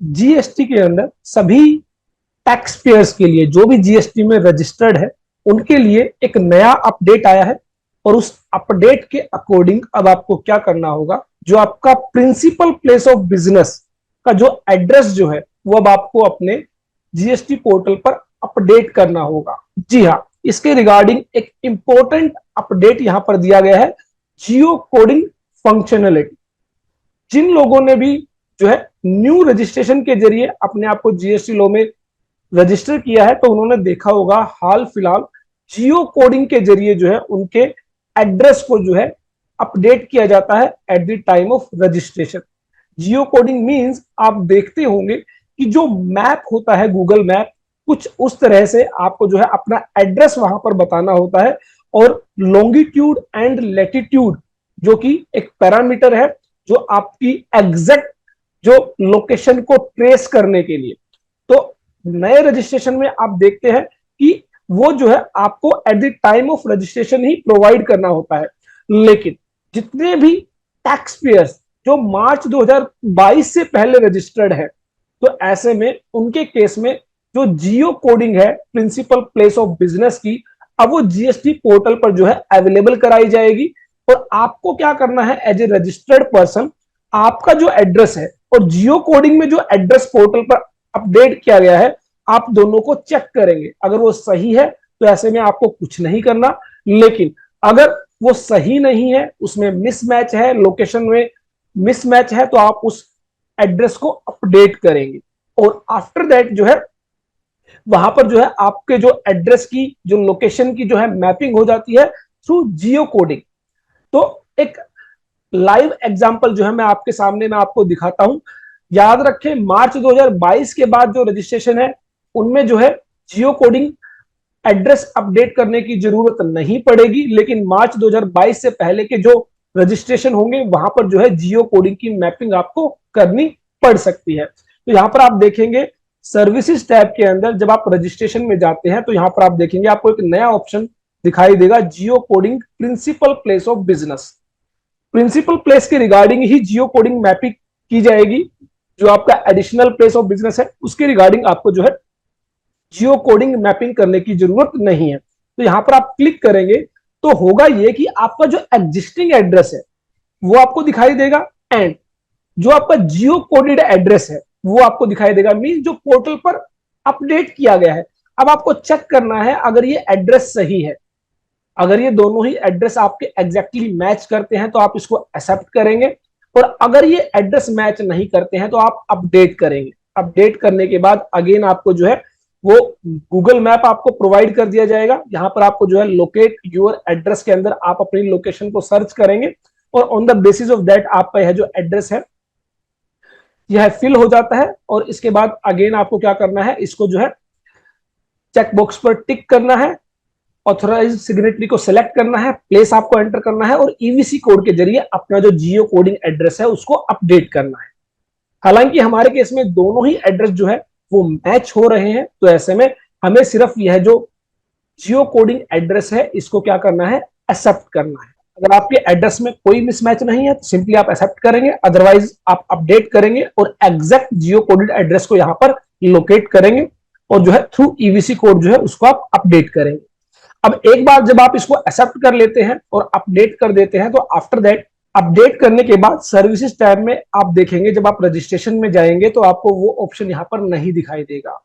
GST के अंदर सभी टैक्स पेयर्स के लिए, जो भी जीएसटी में रजिस्टर्ड है, उनके लिए एक नया अपडेट आया है। और उस अपडेट के अकॉर्डिंग अब आपको क्या करना होगा, जो आपका प्रिंसिपल प्लेस ऑफ बिजनेस का जो एड्रेस जो है वो अब आपको अपने जीएसटी पोर्टल पर अपडेट करना होगा। जी हाँ, इसके रिगार्डिंग एक इंपॉर्टेंट अपडेट यहां पर दिया गया है, जियो कोडिंग फंक्शनलिटी। जिन लोगों ने भी जो है न्यू रजिस्ट्रेशन के जरिए अपने आप को जीएसटी लॉ में रजिस्टर किया है, तो उन्होंने देखा होगा हाल फिलहाल जियो कोडिंग के जरिए जो है उनके एड्रेस को जो है अपडेट किया जाता है at the time of registration. Jio coding means आप देखते होंगे कि जो मैप होता है गूगल मैप, कुछ उस तरह से आपको जो है अपना एड्रेस वहां पर बताना होता है। और लॉन्गिट्यूड एंड लेटिट्यूड जो कि एक पैरामीटर है जो आपकी एग्जैक्ट जो लोकेशन को ट्रेस करने के लिए, तो नए रजिस्ट्रेशन में आप देखते हैं कि वो जो है आपको at the time of registration he provide करना होता है। लेकिन जितने भी टैक्स पेयर्स जो मार्च 2022 से पहले रजिस्टर्ड है, तो ऐसे में उनके केस में जो जियो कोडिंग है प्रिंसिपल प्लेस ऑफ बिजनेस की, अब वो जीएसटी पोर्टल पर जो है अवेलेबल कराई जाएगी। और आपको क्या करना है, एज ए रजिस्टर्ड पर्सन, आपका जो एड्रेस है और जियो कोडिंग में जो एड्रेस पोर्टल पर अपडेट किया गया है, आप दोनों को चेक करेंगे। अगर वो सही है तो ऐसे में आपको कुछ नहीं करना, लेकिन अगर वो सही नहीं है, उसमें मिसमैच है, लोकेशन में मिसमैच है, तो आप उस एड्रेस को अपडेट करेंगे। और आफ्टर दैट जो है वहां पर जो है आपके जो एड्रेस की जो लोकेशन की जो है मैपिंग हो जाती है थ्रू जियो कोडिंग। तो एक लाइव एग्जांपल जो है मैं आपके सामने मैं आपको दिखाता हूं। याद रखें, मार्च 2022 के बाद जो रजिस्ट्रेशन है उनमें जो है जियो कोडिंग एड्रेस अपडेट करने की जरूरत नहीं पड़ेगी, लेकिन मार्च 2022 से पहले के जो रजिस्ट्रेशन होंगे वहां पर जो है जियो कोडिंग की मैपिंग आपको करनी पड़ सकती है। तो यहां पर आप देखेंगे सर्विसेज टैब के अंदर जब आप रजिस्ट्रेशन में जाते हैं, तो यहां पर आप देखेंगे आपको एक नया ऑप्शन दिखाई देगा, geo coding principal place of business. Principal place के रिगार्डिंग ही जियो कोडिंग मैपिंग की जाएगी। जो आपका एडिशनल प्लेस ऑफ बिजनेस है उसके रिगार्डिंग आपको जो है जियो कोडिंग मैपिंग करने की जरूरत नहीं है। तो यहां पर आप क्लिक करेंगे तो होगा ये कि आपका जो एग्जिस्टिंग एड्रेस है वो आपको दिखाई देगा, एंड जो आपका जियो कोडेड एड्रेस है वो आपको दिखाई देगा, मीन जो पोर्टल पर अपडेट किया गया है। अब आपको चेक करना है अगर ये एड्रेस सही है। अगर ये दोनों ही एड्रेस आपके एग्जैक्टली मैच करते हैं तो आप इसको एक्सेप्ट करेंगे, और अगर ये एड्रेस मैच नहीं करते हैं तो आप अपडेट करेंगे। अपडेट करने के बाद अगेन आपको जो है वो गूगल मैप आपको प्रोवाइड कर दिया जाएगा। यहां पर आपको जो है लोकेट योर एड्रेस के अंदर आप अपनी लोकेशन को सर्च करेंगे, और on the basis of that आपका यह जो एड्रेस है यह फिल हो जाता है। और इसके बाद अगेन आपको क्या करना है, इसको जो है चेक बॉक्स पर टिक करना है, ऑथराइज सिग्नेटरी को सिलेक्ट करना है, प्लेस आपको एंटर करना है, और ईवीसी कोड के जरिए अपना जो जियो कोडिंग एड्रेस है उसको अपडेट करना है। हालांकि हमारे केस में दोनों ही एड्रेस जो है वो मैच हो रहे हैं, तो ऐसे में हमें सिर्फ यह जो जियो कोडिंग एड्रेस है इसको क्या करना है, एक्सेप्ट करना है। अगर आपके एड्रेस में कोई मिसमैच नहीं है तो सिंपली आप एक्सेप्ट करेंगे, अदरवाइज आप अपडेट करेंगे और एग्जैक्ट जियो कोडेड एड्रेस को यहां पर लोकेट करेंगे, और जो है थ्रू ईवीसी कोड जो है उसको आप अपडेट करेंगे। अब एक बार जब आप इसको एक्सेप्ट कर लेते हैं और अपडेट कर देते हैं, तो आफ्टर दैट अपडेट करने के बाद सर्विसेज टैब में आप देखेंगे, जब आप रजिस्ट्रेशन में जाएंगे तो आपको वो ऑप्शन यहां पर नहीं दिखाई देगा।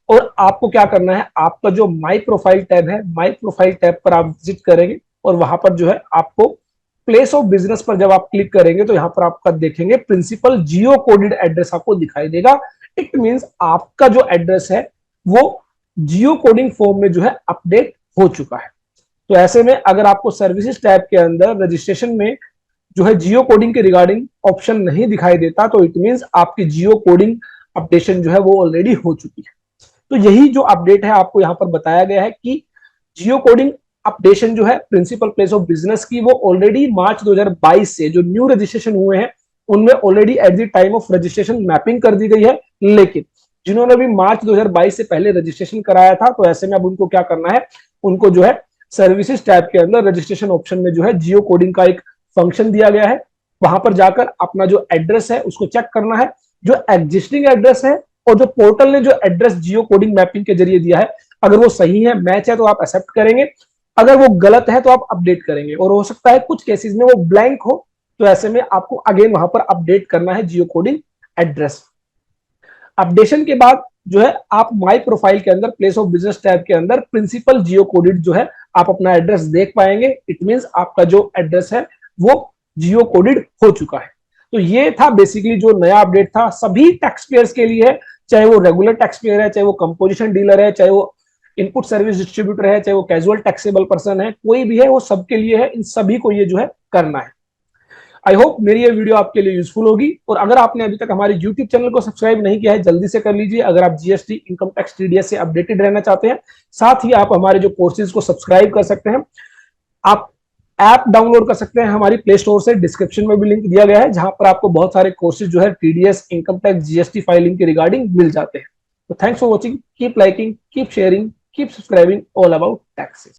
और आपको क्या करना है, आपका जो माई प्रोफाइल टैब है, माई प्रोफाइल टैब पर आप विजिट करेंगे, और वहां पर जो है आपको प्लेस ऑफ बिजनेस पर जब आप क्लिक करेंगे तो यहां पर आपका देखेंगे प्रिंसिपल जियो कोडेड एड्रेस आपको दिखाई देगा। इट मींस आपका जो एड्रेस है वो जियो कोडिंग फॉर्म में जो है अपडेट हो चुका है। तो ऐसे में अगर आपको सर्विसेज टैब के अंदर रजिस्ट्रेशन में जो है जियो कोडिंग के रिगार्डिंग ऑप्शन नहीं दिखाई देता, तो इट मींस आपकी जियो कोडिंग अपडेशन जो है वो ऑलरेडी हो चुकी है। तो यही जो अपडेट है आपको यहां पर बताया गया है कि जियो कोडिंग अपडेशन जो है प्रिंसिपल प्लेस ऑफ बिजनेस की, वो ऑलरेडी मार्च 2022 से जो न्यू रजिस्ट्रेशन हुए हैं उनमें already at the time of registration mapping कर दी गई है। लेकिन जिन्होंने भी मार्च 2022 से पहले रजिस्ट्रेशन कराया था, तो ऐसे में अब उनको क्या करना है, उनको जो है सर्विसेज टैब के अंदर रजिस्ट्रेशन ऑप्शन में जो है जियो कोडिंग का एक फंक्शन दिया गया है, वहां पर जाकर अपना जो एड्रेस है उसको चेक करना है। जो एग्जिस्टिंग एड्रेस है और जो पोर्टल ने जो एड्रेस जियो कोडिंग मैपिंग के जरिए दिया है, अगर वो सही है, मैच है, तो आप एक्सेप्ट करेंगे, अगर वो गलत है तो आप अपडेट करेंगे। और हो सकता है कुछ केसेस में वो ब्लैंक हो, तो ऐसे में आपको अगेन वहां पर अपडेट करना है जियो कोडिंग एड्रेस। अपडेशन के बाद जो है आप माई प्रोफाइल के अंदर प्लेस ऑफ बिजनेस टैब के अंदर प्रिंसिपल जियो कोडेड जो है आप अपना एड्रेस देख पाएंगे। इट मींस आपका जो एड्रेस है वो जियो कोडेड हो चुका है। तो ये था बेसिकली जो नया अपडेट था, सभी टैक्स पेयर्स के लिए है, चाहे वो रेगुलर टैक्स पेयर है, चाहे वो कंपोजिशन डीलर है, चाहे वो इनपुट सर्विस डिस्ट्रीब्यूटर है, चाहे वो कैजुअल टैक्सेबल पर्सन है, कोई भी है, वो सबके लिए है। इन सभी को ये जो है करना है। आई होप मेरी ये वीडियो आपके लिए यूजफुल होगी। और अगर आपने अभी तक हमारे यूट्यूब चैनल को सब्सक्राइब नहीं किया है, जल्दी से कर लीजिए, अगर आप जीएसटी, इनकम टैक्स, टीडीएस से अपडेटेड रहना चाहते हैं। साथ ही आप हमारे जो कोर्सेज को सब्सक्राइब कर सकते हैं। आप ऐप डाउनलोड कर सकते हैं हमारी प्ले स्टोर से, डिस्क्रिप्शन में भी लिंक दिया गया है, जहां पर आपको बहुत सारे कोर्सेज जो है TDS, income tax, GST filing के रिगार्डिंग मिल जाते हैं। तो thanks for watching, keep liking, keep sharing, keep subscribing, all about taxes.